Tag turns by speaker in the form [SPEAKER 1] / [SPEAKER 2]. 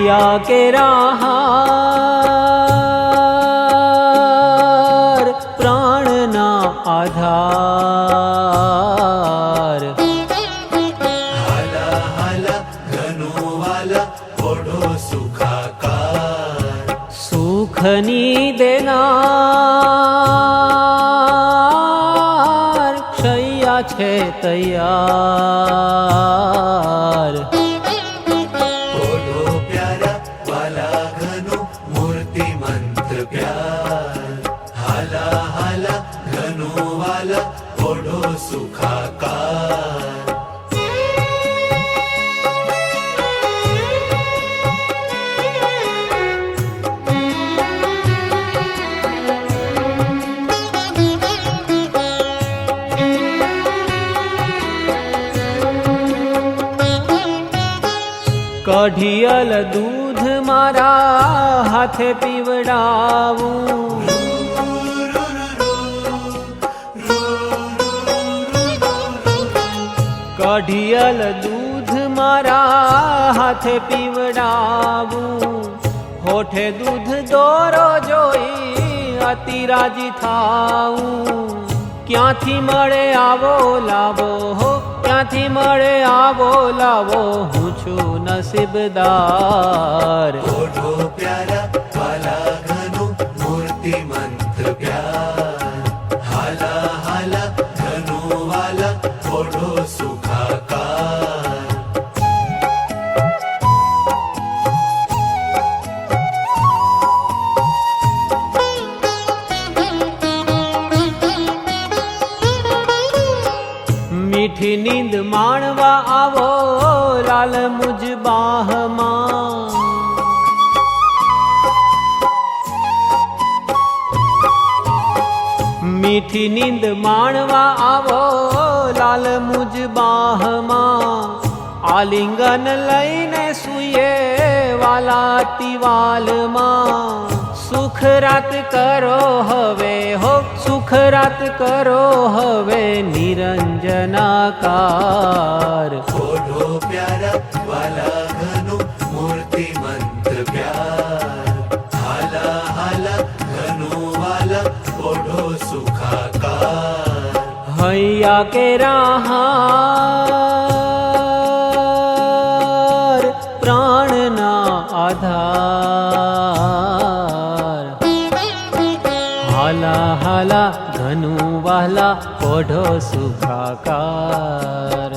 [SPEAKER 1] हैया के राहार प्राणना आधार।
[SPEAKER 2] हाला हाला घनोवाला ओढो सुखाकार।
[SPEAKER 1] सुखनी देनार शय्या छे तैयार।
[SPEAKER 2] ओढो प्यारा वाला घनो मूर्ति मंत्र प्यार। हाला हाला घनोवाला ओढो सुखाकार।
[SPEAKER 1] कढ़ियल दूध मारा हाथे पीवड़ावूं। कढ़ियल दूध मारा हाथे पीवड़ावूं। होठे दूध दोरो जोई अति राजी थाऊं। क्यांथी मळे आवो लावो हो, क्यांथी मळे आवो लावो, हूँ छुं नसीबदार।
[SPEAKER 2] ओढो प्यारा वाला घनो मूर्ति मंत्र प्यार। हाला हाला घनो वाला ओढो सुखाकार।
[SPEAKER 1] मीठी नींद माणवा आवो लाल मुझ बाहमां। मीठी नींद माणवा आवो लाल मुझ बाहमां। आलिंगन लईने सुये वाला तिवालमां। सुख रात करो हवे हो, सुख रात करो हवे निरंजनाकार।
[SPEAKER 2] ओढो प्यारा वाला घनो मूर्ति मंत्र प्यार। हाला हाला घनो वाला ओढो सुखाकार।
[SPEAKER 1] हैया के राहार प्राणना आधार। हाला हाला घनु वाला ओढो सुखाकार।